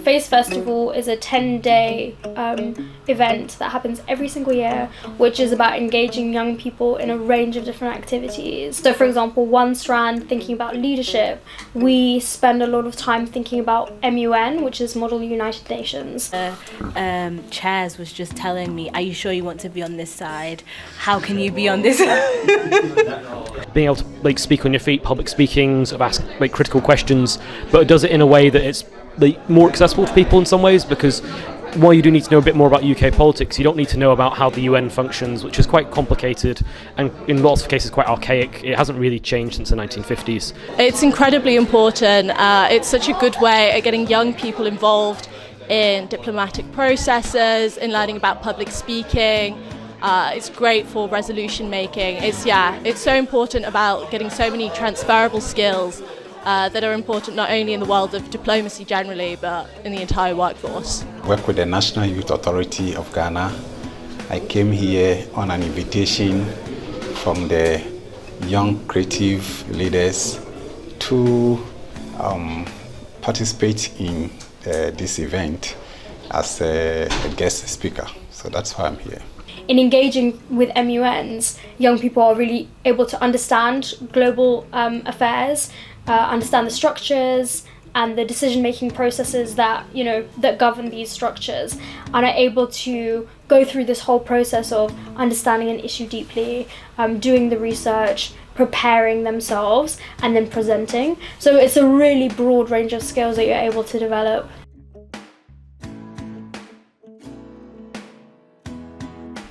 Face Festival is a 10-day event that happens every single year, which is about engaging young people in a range of different activities. So for example, one strand thinking about leadership, we spend a lot of time thinking about MUN, which is Model United Nations. Chairs was just telling me, are you sure you want to be on this side? How can you be on this side? Being able to speak on your feet, public speaking, sort of ask critical questions, but it does it in a way that it's more accessible to people in some ways, because while you do need to know a bit more about UK politics, you don't need to know about how the UN functions, which is quite complicated and in lots of cases quite archaic. It hasn't really changed since the 1950s. It's incredibly important. It's such a good way of getting young people involved in diplomatic processes, in learning about public speaking. It's great for resolution making. It's so important about getting so many transferable skills that are important not only in the world of diplomacy generally, but in the entire workforce. I work with the National Youth Authority of Ghana. I came here on an invitation from the young creative leaders to participate in this event as a guest speaker. So that's why I'm here. In engaging with MUNs, young people are really able to understand global affairs, understand the structures and the decision-making processes that govern these structures, and are able to go through this whole process of understanding an issue deeply, doing the research, preparing themselves, and then presenting. So it's a really broad range of skills that you're able to develop.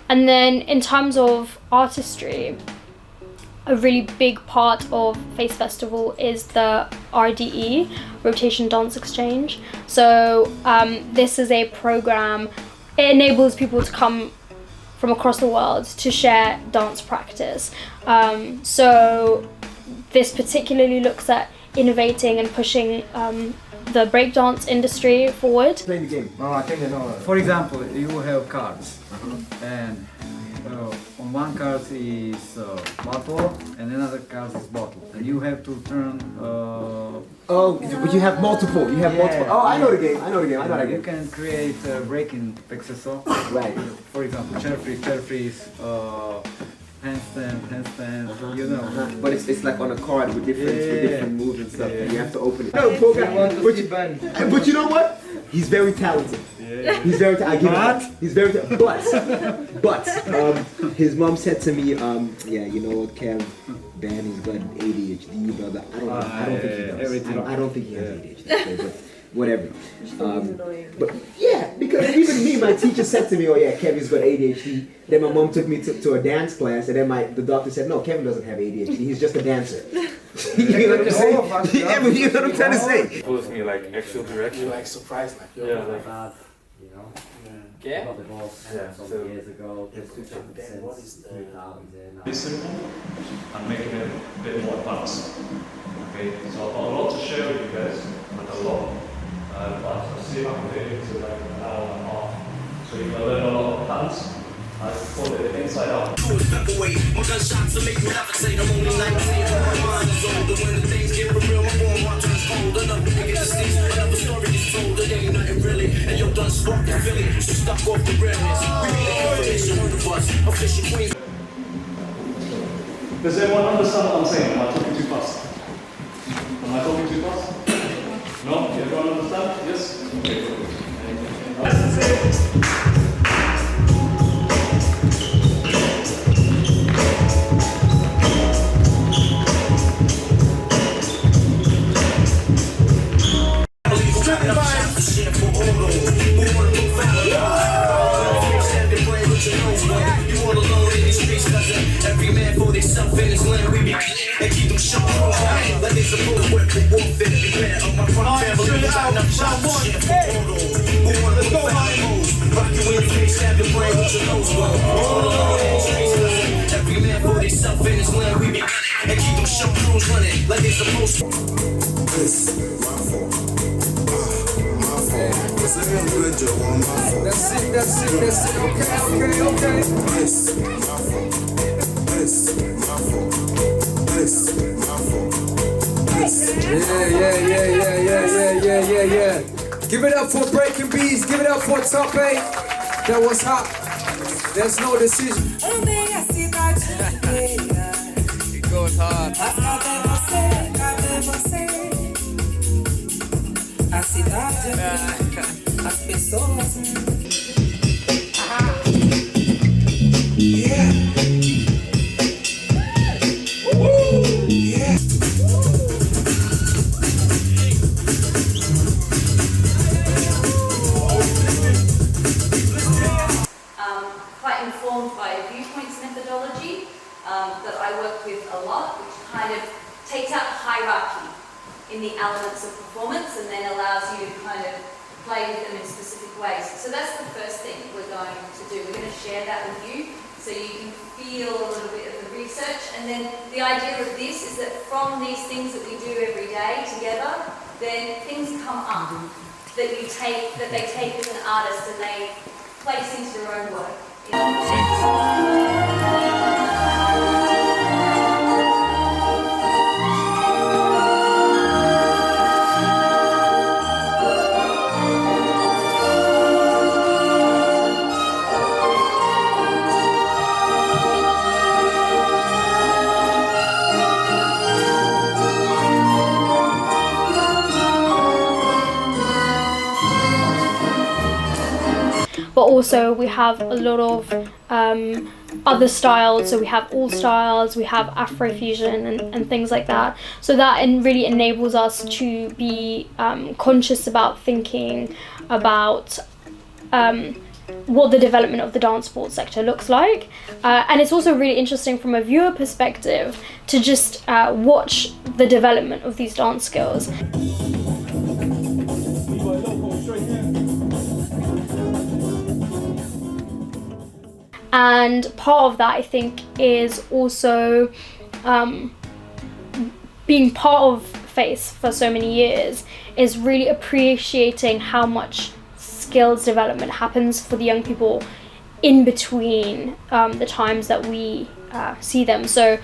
And then in terms of artistry, a really big part of Face Festival is the RDE, Rotation Dance Exchange. So this is a program, it enables people to come from across the world to share dance practice. So this particularly looks at innovating and pushing the breakdance industry forward. Play the game. I think I know. For example, you have cards, and on one card is bottle, and another card is bottle, and you have to turn. But you have multiple. You have multiple. Oh, I know the game. I know the game. You can create breaking exercise. Right. For example, chair freeze, handstand, you know. But it's like on a card with different moves and stuff. And you have to open it. No, poor guy. But you know what? He's very talented. He's very talented. He's very talented. But his mom said to me, you know what, Kev, Ben, he's got ADHD, brother. I don't think he does. I don't think he has ADHD. But whatever. But yeah, because even me, my teacher said to me, oh yeah, Kevin's got ADHD. Then my mom took me to a dance class, and then the doctor said, no, Kevin doesn't have ADHD. He's just a dancer. You know what I'm saying? Yeah, but you know what I'm trying to say. Pulls me actual direction. Like surprised, like you know. Yeah. Got the boss some years ago. What is the This simple and making it a bit more advanced. Okay, so I've got a lot to share with you guys, and a lot. But I'll see if I can fit it into like an hour and a half. So you're gonna learn a lot of patterns. I call it the inside out. Step away, my gunshots to make you levitate. I'm only 19, my mind is older. When the things get real, my warm heart turns cold. Another nigga to see, another story is told. It ain't nothing really, and you're done sparking Philly. So stuck off the realness. We need the information, heard of us, official queens. Does everyone understand what I'm saying? Am I talking too fast? Am I talking too fast? No? Everyone understand? Yes? Okay, good. Every man for themself in his land, we be and keep them sharp. Like they supposed to work for warfare. Be glad of my front family. Got enough shots to share for photo. Who wanna look fat hoes? Rock you in the face, stab your brain with your nose. Every man for themself in his land, we be and keep them sharp crews running like they supposed to. This my fault. My fault. Cause I am good, Joe, on my fault. That's it. Okay. This my fault. This my fault. This my fault. Yeah. Give it up for Breaking Bees, give it up for Top 8. That was hot. There's no decision. It goes hard. Quite informed by viewpoints methodology that I work with a lot, which kind of takes out the hierarchy in the elements of performance and then allows you to kind of play with them in specific ways. So that's the first thing we're going to do. We're going to share that with you so you can feel a little bit of the research. And then the idea of this is that from these things that we do every day together, then things come up that they take as an artist and they place into their own work. But also we have a lot of other styles, so we have all styles, we have Afrofusion and things like that. So that really enables us to be conscious about thinking about what the development of the dance sport sector looks like. And it's also really interesting from a viewer perspective to just watch the development of these dance skills. And part of that, I think, is also being part of FACE for so many years is really appreciating how much skills development happens for the young people in between the times that we see them. So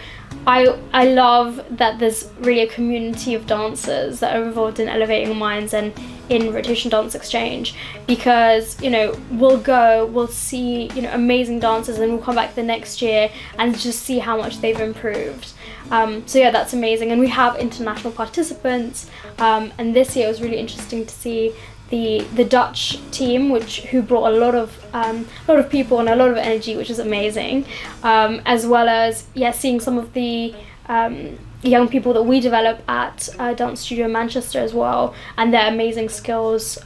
I love that there's really a community of dancers that are involved in Elevating Minds and in Rotation Dance Exchange, because we'll see amazing dancers and we'll come back the next year and just see how much they've improved. So yeah, that's amazing. And we have international participants, and this year it was really interesting to see the Dutch team, who brought a lot of people and a lot of energy, which is amazing, as well as seeing some of the young people that we develop at Dance Studio Manchester as well, and their amazing skills,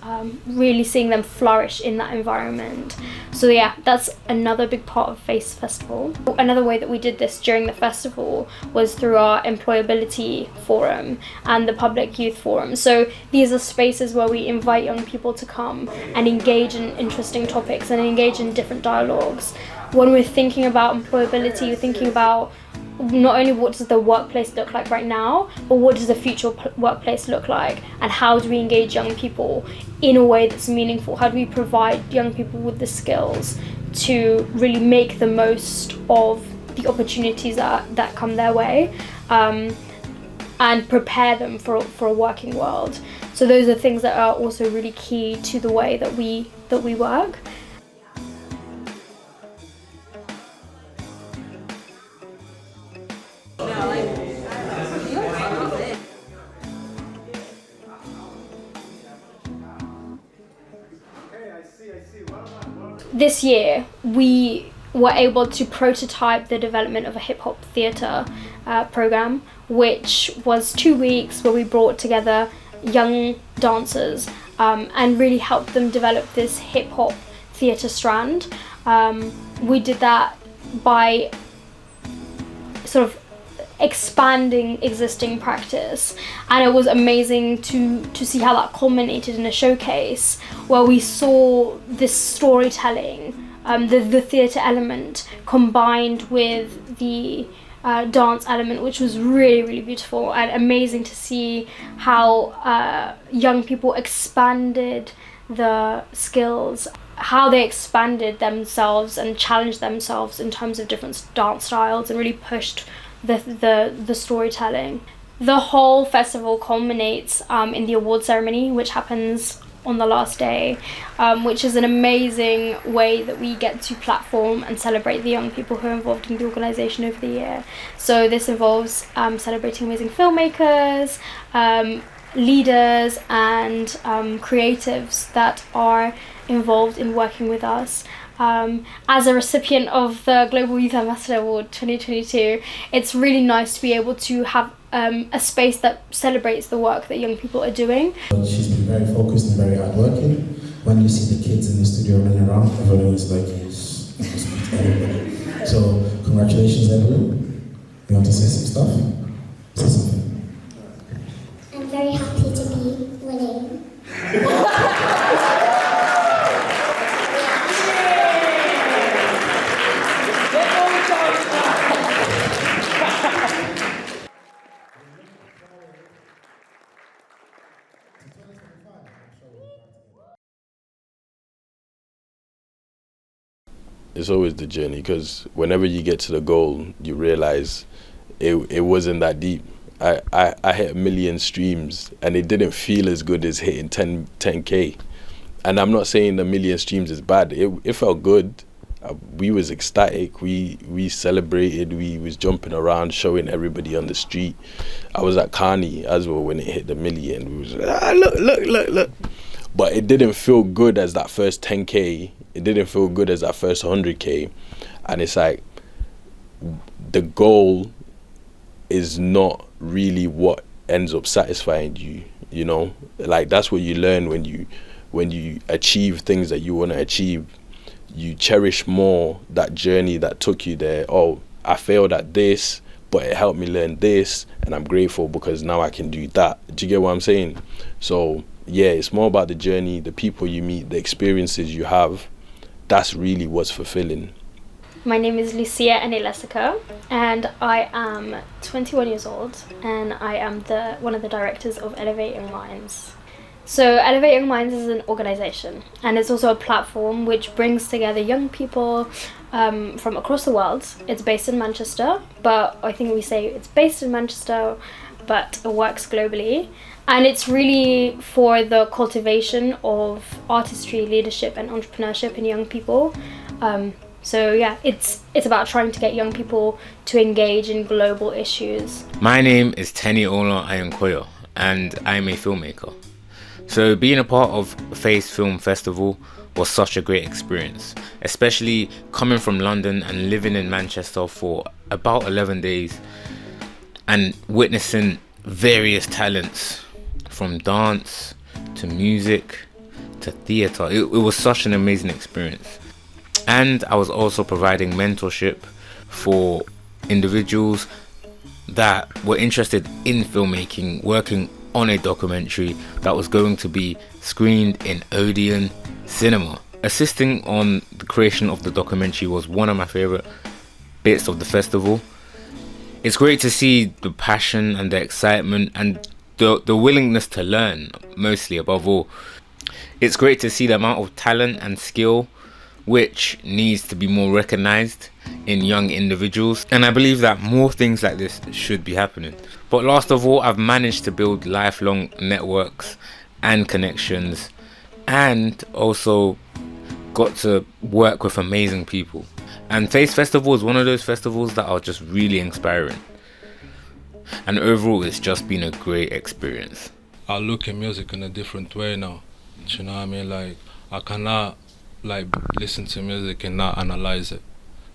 really seeing them flourish in that environment. So yeah, that's another big part of FACE Festival. Another way that we did this during the festival was through our Employability Forum and the Public Youth Forum. So these are spaces where we invite young people to come and engage in interesting topics and engage in different dialogues. When we're thinking about employability, we're thinking about not only what does the workplace look like right now, but what does the future workplace look like, and how do we engage young people in a way that's meaningful? How do we provide young people with the skills to really make the most of the opportunities that come their way, and prepare them for a working world? So those are things that are also really key to the way that we work. This year we were able to prototype the development of a hip hop theatre program, which was 2 weeks where we brought together young dancers and really helped them develop this hip hop theatre strand. We did that by sort of expanding existing practice, and it was amazing to see how that culminated in a showcase where we saw this storytelling, the theatre element combined with the dance element, which was really, really beautiful and amazing to see how young people expanded the skills, how they expanded themselves and challenged themselves in terms of different dance styles and really pushed the storytelling. the whole festival culminates in the award ceremony, which happens on the last day, which is an amazing way that we get to platform and celebrate the young people who are involved in the organisation over the year. So this involves celebrating amazing filmmakers, leaders and creatives that are involved in working with us. As a recipient of the Global Youth Ambassador Award 2022, it's really nice to be able to have a space that celebrates the work that young people are doing. She's been very focused and very hardworking. When you see the kids in the studio running around, everyone is like, he's everybody. So, congratulations, Evelyn. You want to say some stuff? Say something. I'm very happy to be winning. It's always the journey, because whenever you get to the goal, you realize it wasn't that deep. I hit 1 million streams and it didn't feel as good as hitting 10K. And I'm not saying 1 million streams is bad. It felt good. We was ecstatic. We celebrated. We was jumping around, showing everybody on the street. I was at Carney as well when it hit the 1 million. We was like, look. But it didn't feel good as that first 10K. It didn't feel good as that first 100K. And it's like, the goal is not really what ends up satisfying you, you know? Like, that's what you learn when you achieve things that you want to achieve. You cherish more that journey that took you there. Oh, I failed at this, but it helped me learn this, and I'm grateful because now I can do that. Do you get what I'm saying? So yeah, it's more about the journey, the people you meet, the experiences you have. That's really what's fulfilling. My name is Lucia Enelesica, and I am 21 years old, and I am one of the directors of Elevating Minds. So Elevating Minds is an organisation, and it's also a platform which brings together young people from across the world. It's based in Manchester, but I think we say it's based in Manchester, but it works globally. And it's really for the cultivation of artistry, leadership and entrepreneurship in young people. So yeah, it's about trying to get young people to engage in global issues. My name is Teni Ola Ayankoyo, and I'm a filmmaker. So being a part of Face Film Festival was such a great experience, especially coming from London and living in Manchester for about 11 days and witnessing various talents from dance to music to theatre. It was such an amazing experience. And I was also providing mentorship for individuals that were interested in filmmaking, working on a documentary that was going to be screened in Odeon cinema. Assisting on the creation of the documentary was one of my favourite bits of the festival. It's great to see the passion and the excitement and the willingness to learn, mostly above all. It's great to see the amount of talent and skill which needs to be more recognised in young individuals, and I believe that more things like this should be happening. But last of all, I've managed to build lifelong networks and connections, and also got to work with amazing people. And Face Festival is one of those festivals that are just really inspiring, and overall it's just been a great experience. I look at music in a different way now. Do you know what I mean? Like, I cannot listen to music and not analyze it,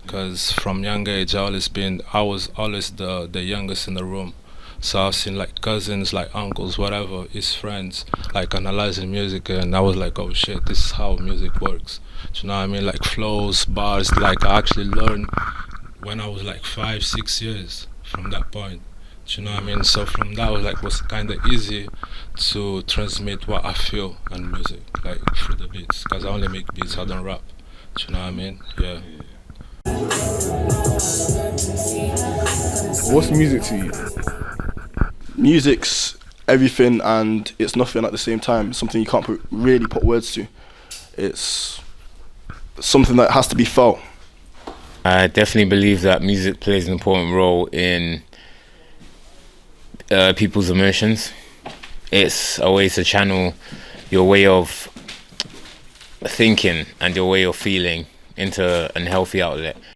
because from young age I was always the youngest in the room. So I've seen like cousins, like uncles, whatever, his friends, like analyzing music, and I was like, oh shit, this is how music works. Do you know what I mean? Like flows, bars, like I actually learned when I was like 5-6 years from that point. Do you know what I mean? So from that was kind of easy to transmit what I feel on music, like through the beats, because I only make beats, I don't rap. Do you know what I mean? Yeah. What's music to you? Music's everything and it's nothing at the same time. It's something you can't really put words to. It's something that has to be felt. I definitely believe that music plays an important role in people's emotions. It's a way to channel your way of thinking and your way of feeling into a healthy outlet.